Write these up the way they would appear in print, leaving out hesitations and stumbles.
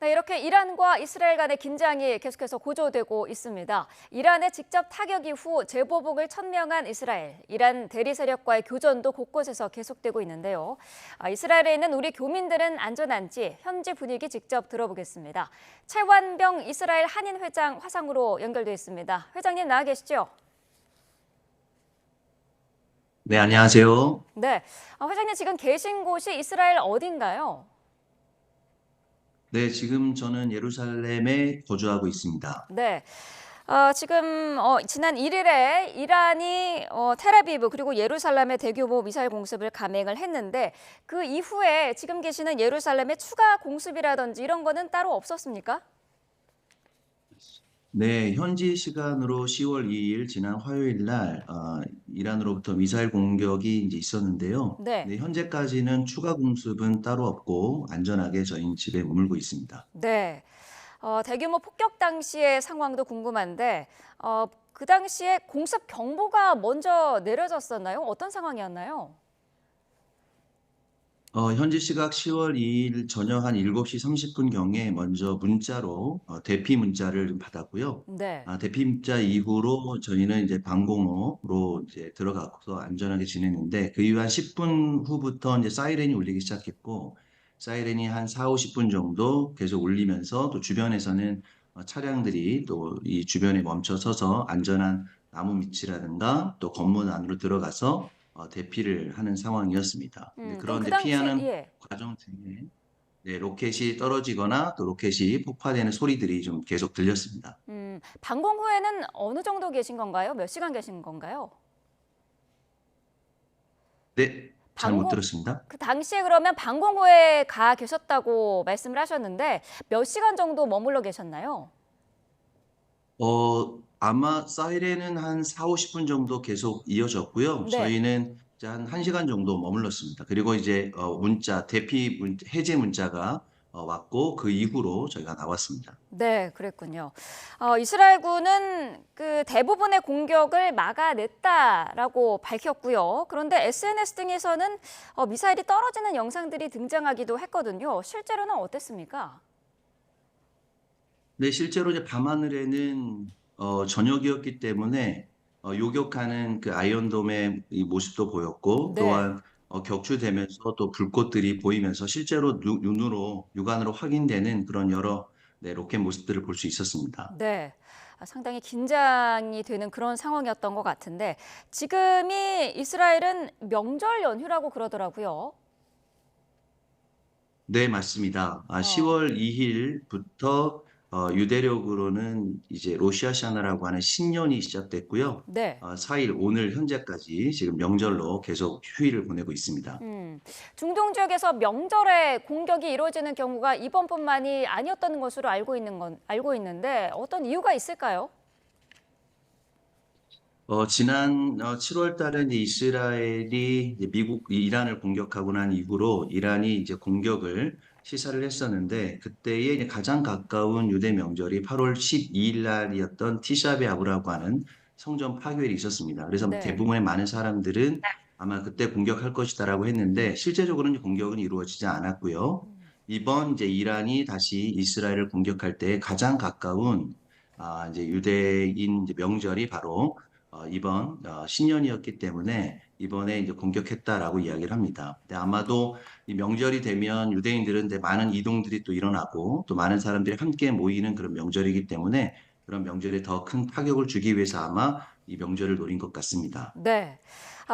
네, 이렇게 이란과 이스라엘 간의 긴장이 계속해서 고조되고 있습니다. 이란의 직접 타격 이후 재보복을 천명한 이스라엘, 이란 대리 세력과의 교전도 곳곳에서 계속되고 있는데요. 이스라엘에 있는 우리 교민들은 안전한지 현지 분위기 직접 들어보겠습니다. 최완병 이스라엘 한인 회장 화상으로 연결돼 있습니다. 회장님 나와 계시죠? 네, 안녕하세요. 네, 회장님 지금 계신 곳이 이스라엘 어딘가요? 네, 지금 저는 예루살렘에 거주하고 있습니다. 네. 지금 지난 1일에 이란이 텔아비브 그리고 예루살렘의 대규모 미사일 공습을 감행을 했는데 그 이후에 지금 계시는 예루살렘의 추가 공습이라든지 이런 거는 따로 없었습니까? 네, 현지 시간으로 10월 2일 지난 화요일 날 이란으로부터 미사일 공격이 이제 있었는데요. 네. 네, 현재까지는 추가 공습은 따로 없고 안전하게 저희 집에 머물고 있습니다. 네. 대규모 폭격 당시의 상황도 궁금한데 그 당시에 공습 경보가 먼저 내려졌었나요? 어떤 상황이었나요? 현지 시각 10월 2일 저녁 한 7시 30분경에 먼저 문자로 대피 문자를 좀 받았고요. 네. 대피 문자 이후로 저희는 이제 방공호로 이제 들어가서 안전하게 지냈는데 그 이후 한 10분 후부터 이제 사이렌이 울리기 시작했고 사이렌이 한 4, 50분 정도 계속 울리면서 또 주변에서는 차량들이 또 이 주변에 멈춰 서서 안전한 나무 밑이라든가 또 건물 안으로 들어가서 대피를 하는 상황이었습니다. 네, 그럼 그 그런데 당시에 피하는 예. 과정 중에 네, 로켓이 떨어지거나 또 로켓이 폭파되는 소리들이 좀 계속 들렸습니다. 방공 후에는 어느 정도 계신 건가요? 몇 시간 계신 건가요? 네, 잘 못 방공 들었습니다. 그 당시에 그러면 방공호에 가 계셨다고 말씀을 하셨는데 몇 시간 정도 머물러 계셨나요? 아마 사이렌은 한 4, 50분 정도 계속 이어졌고요. 네. 저희는 이제 한 1시간 정도 머물렀습니다. 그리고 이제 해제 문자가 왔고 그 이후로 저희가 나왔습니다. 네, 그랬군요. 이스라엘군은 그 대부분의 공격을 막아냈다라고 밝혔고요. 그런데 SNS 등에서는 미사일이 떨어지는 영상들이 등장하기도 했거든요. 실제로는 어땠습니까? 네, 실제로 이제 밤하늘에는 저녁이었기 때문에 요격하는 그 아이언돔의 이 모습도 보였고 네. 또한 격추되면서 또 불꽃들이 보이면서 실제로 눈으로 육안으로 확인되는 그런 여러 네, 로켓 모습들을 볼 수 있었습니다. 네. 상당히 긴장이 되는 그런 상황이었던 것 같은데 지금이 이스라엘은 명절 연휴라고 그러더라고요. 네, 맞습니다. 어, 10월 2일부터 유대력으로는 이제 로시아샤나라고 하는 신년이 시작됐고요. 네. 4일 오늘 현재까지 지금 명절로 계속 휴일을 보내고 있습니다. 중동 지역에서 명절에 공격이 이루어지는 경우가 이번뿐만이 아니었던 것으로 알고 있는데 어떤 이유가 있을까요? 지난 7월 달에 이제 이스라엘이 이제 이란을 공격하고 난 이후로 이란이 이제 공격을 시사를 했었는데 그때에 이제 가장 가까운 유대 명절이 8월 12일 날이었던 티샤베아브라고 하는 성전 파괴일이 있었습니다. 그래서 네. 대부분의 많은 사람들은 아마 그때 공격할 것이다라고 했는데 실제적으로는 공격은 이루어지지 않았고요. 이번 이제 이란이 다시 이스라엘을 공격할 때 가장 가까운 이제 유대인 이제 명절이 바로 이번 신년이었기 때문에 이번에 이제 공격했다라고 이야기를 합니다. 근데 아마도 이 명절이 되면 유대인들은 이제 많은 이동들이 또 일어나고 또 많은 사람들이 함께 모이는 그런 명절이기 때문에 그런 명절에 더 큰 타격을 주기 위해서 아마 이 명절을 노린 것 같습니다. 네.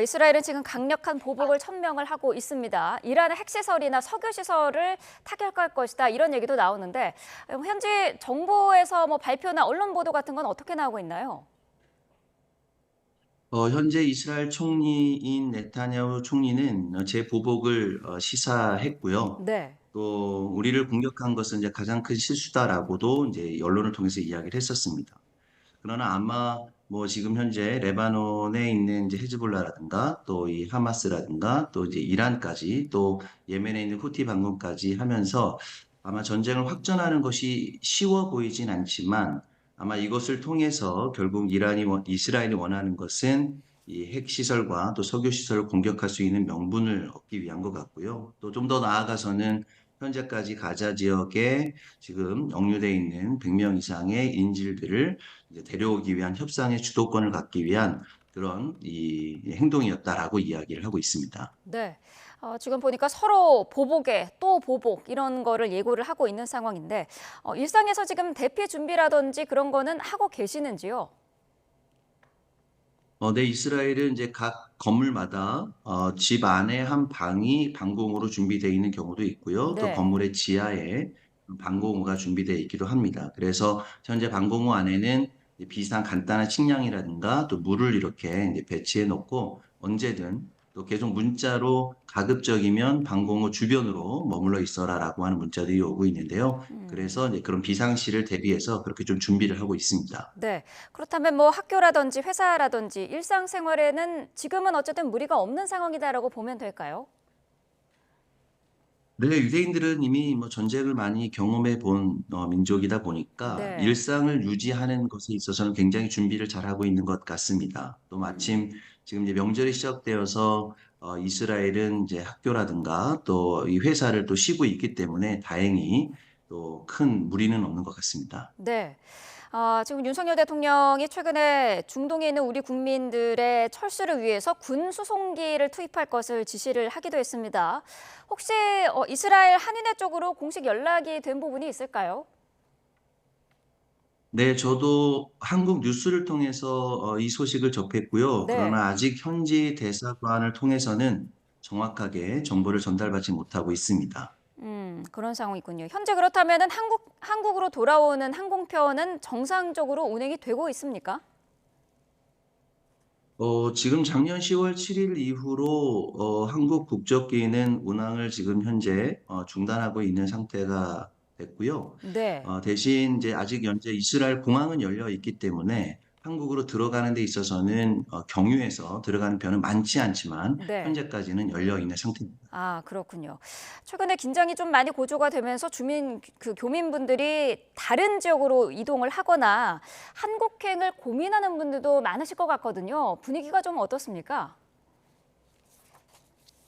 이스라엘은 지금 강력한 보복을 천명을 하고 있습니다. 이란의 핵시설이나 석유시설을 타격할 것이다 이런 얘기도 나오는데 현지 정부에서 뭐 발표나 언론 보도 같은 건 어떻게 나오고 있나요? 현재 이스라엘 총리인 네타냐후 총리는 재보복을 시사했고요. 네. 또 우리를 공격한 것은 이제 가장 큰 실수다라고도 이제 언론을 통해서 이야기를 했었습니다. 그러나 아마 뭐 지금 현재 레바논에 있는 이제 헤즈볼라라든가 또 이 하마스라든가 또 이제 이란까지 또 예멘에 있는 후티 반군까지 하면서 아마 전쟁을 확전하는 것이 쉬워 보이진 않지만 아마 이것을 통해서 결국 이스라엘이 원하는 것은 이 핵시설과 또 석유시설을 공격할 수 있는 명분을 얻기 위한 것 같고요. 또 좀 더 나아가서는 현재까지 가자 지역에 지금 억류돼 있는 100명 이상의 인질들을 이제 데려오기 위한 협상의 주도권을 갖기 위한 그런 이 행동이었다라고 이야기를 하고 있습니다. 네. 지금 보니까 서로 보복에 또 보복 이런 거를 예고를 하고 있는 상황인데 일상에서 지금 대피 준비라든지 그런 거는 하고 계시는지요? 네, 이스라엘은 이제 각 건물마다 집 안에 한 방이 방공호로 준비되어 있는 경우도 있고요. 또 네. 건물의 지하에 방공호가 준비되어 있기도 합니다. 그래서 현재 방공호 안에는 이제 비상 간단한 식량이라든가 또 물을 이렇게 이제 배치해 놓고 언제든 또 계속 문자로 가급적이면 방공호 주변으로 머물러 있어라라고 하는 문자들이 오고 있는데요. 그래서 이제 그런 비상시를 대비해서 그렇게 좀 준비를 하고 있습니다. 네. 그렇다면 뭐 학교라든지 회사라든지 일상생활에는 지금은 어쨌든 무리가 없는 상황이다라고 보면 될까요? 네, 유대인들은 이미 뭐 전쟁을 많이 경험해 본 민족이다 보니까 네. 일상을 유지하는 것에 있어서는 굉장히 준비를 잘하고 있는 것 같습니다. 또 마침 지금 이제 명절이 시작되어서 이스라엘은 이제 학교라든가 또 이 회사를 또 쉬고 있기 때문에 다행히 또 큰 무리는 없는 것 같습니다. 네. 지금 윤석열 대통령이 최근에 중동에 있는 우리 국민들의 철수를 위해서 군 수송기를 투입할 것을 지시를 하기도 했습니다. 혹시 이스라엘 한인회 쪽으로 공식 연락이 된 부분이 있을까요? 네, 저도 한국 뉴스를 통해서 이 소식을 접했고요. 네. 그러나 아직 현지 대사관을 통해서는 정확하게 정보를 전달받지 못하고 있습니다. 그런 상황이군요. 현재 그렇다면은 한국으로 돌아오는 항공편은 정상적으로 운행이 되고 있습니까? 지금 작년 10월 7일 이후로 한국 국적기는 운항을 지금 현재 중단하고 있는 상태가 됐고요. 네. 대신 이제 아직 현재 이스라엘 공항은 열려 있기 때문에 한국으로 들어가는 데 있어서는 경유해서 들어가는 편은 많지 않지만 네. 현재까지는 열려 있는 상태입니다. 그렇군요. 최근에 긴장이 좀 많이 고조가 되면서 교민분들이 다른 지역으로 이동을 하거나 한국행을 고민하는 분들도 많으실 것 같거든요. 분위기가 좀 어떻습니까?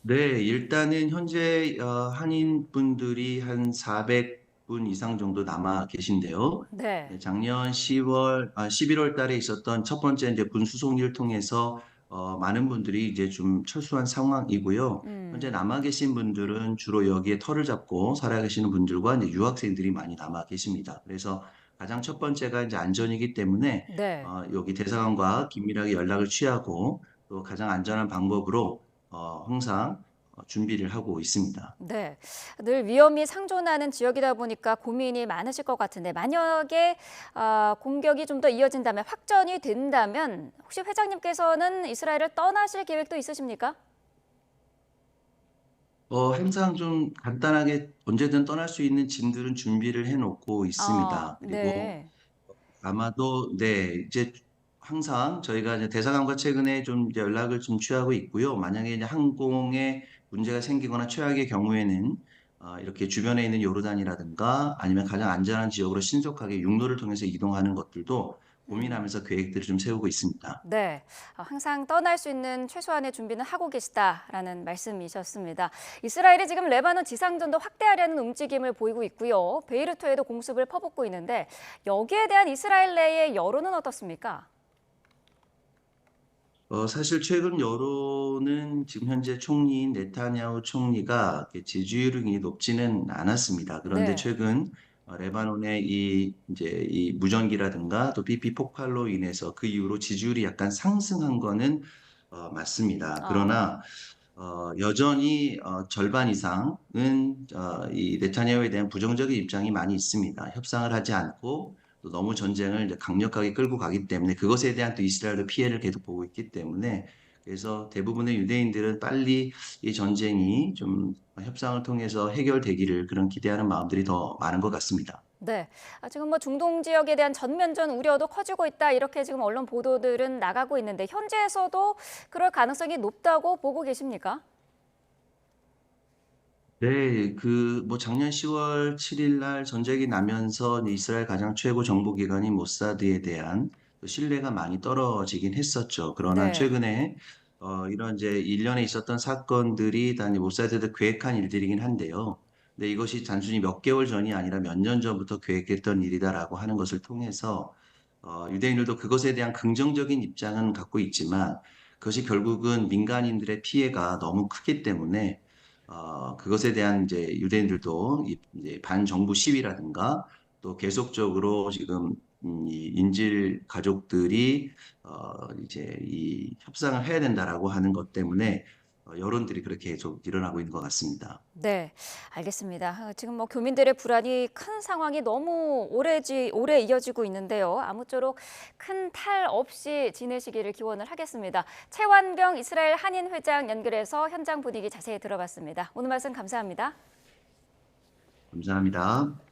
네, 일단은 현재 한인 분들이 한 400분 이상 정도 남아 계신데요. 네. 네, 작년 11월 달에 있었던 첫 번째 이제 군수송리를 통해서 많은 분들이 이제 좀 철수한 상황이고요. 현재 음, 남아 계신 분들은 주로 여기에 터를 잡고 살아 계시는 분들과 이제 유학생들이 많이 남아 계십니다. 그래서 가장 첫 번째가 이제 안전이기 때문에 네. 여기 대사관과 긴밀하게 연락을 취하고 또 가장 안전한 방법으로 항상 준비를 하고 있습니다. 네. 늘 위험이 상존하는 지역이다 보니까 고민이 많으실 것 같은데 만약에 공격이 좀 더 이어진다면 확전이 된다면 혹시 회장님께서는 이스라엘을 떠나실 계획도 있으십니까? 항상 좀 간단하게 언제든 떠날 수 있는 짐들은 준비를 해놓고 있습니다. 그리고 네. 아마도 네, 이제 항상 저희가 이제 대사관과 최근에 좀 이제 연락을 좀 취하고 있고요. 만약에 이제 항공에 문제가 생기거나 최악의 경우에는 이렇게 주변에 있는 요르단이라든가 아니면 가장 안전한 지역으로 신속하게 육로를 통해서 이동하는 것들도 고민하면서 계획들을 좀 세우고 있습니다. 네, 항상 떠날 수 있는 최소한의 준비는 하고 계시다라는 말씀이셨습니다. 이스라엘이 지금 레바논 지상전도 확대하려는 움직임을 보이고 있고요. 베이루트에도 공습을 퍼붓고 있는데 여기에 대한 이스라엘 내의 여론은 어떻습니까? 사실 최근 여론은 지금 현재 총리인 네타냐후 총리가 이렇게 지지율이 높지는 않았습니다. 그런데 네. 최근 레바논의 이 이제 이 무전기라든가 또 BP 폭발로 인해서 그 이후로 지지율이 약간 상승한 거는 맞습니다. 아, 그러나 여전히 절반 이상은 이 네타냐후에 대한 부정적인 입장이 많이 있습니다. 협상을 하지 않고 또 너무 전쟁을 이제 강력하게 끌고 가기 때문에 그것에 대한 또 이스라엘도 피해를 계속 보고 있기 때문에 그래서 대부분의 유대인들은 빨리 이 전쟁이 좀 협상을 통해서 해결되기를 그런 기대하는 마음들이 더 많은 것 같습니다. 네. 지금 뭐 중동 지역에 대한 전면전 우려도 커지고 있다 이렇게 지금 언론 보도들은 나가고 있는데 현지에서도 그럴 가능성이 높다고 보고 계십니까? 네, 뭐 작년 10월 7일 날 전쟁이 나면서 이제 이스라엘 가장 최고 정보기관인 모사드에 대한 또 신뢰가 많이 떨어지긴 했었죠. 그러나 네. 최근에 이런 이제 일련에 있었던 사건들이 다 이제 모사드도 계획한 일들이긴 한데요. 근데 이것이 단순히 몇 개월 전이 아니라 몇 년 전부터 계획했던 일이다라고 하는 것을 통해서 유대인들도 그것에 대한 긍정적인 입장은 갖고 있지만 그것이 결국은 민간인들의 피해가 너무 크기 때문에 그것에 대한 이제 유대인들도 이제 반정부 시위라든가 또 계속적으로 지금 이 인질 가족들이 이제 이 협상을 해야 된다라고 하는 것 때문에 여론들이 그렇게 계속 일어나고 있는 것 같습니다. 네, 알겠습니다. 지금 뭐 교민들의 불안이 큰 상황이 너무 오래 이어지고 있는데요. 아무쪼록 큰 탈 없이 지내시기를 기원을 하겠습니다. 최완경 이스라엘 한인 회장 연결해서 현장 분위기 자세히 들어봤습니다. 오늘 말씀 감사합니다. 감사합니다.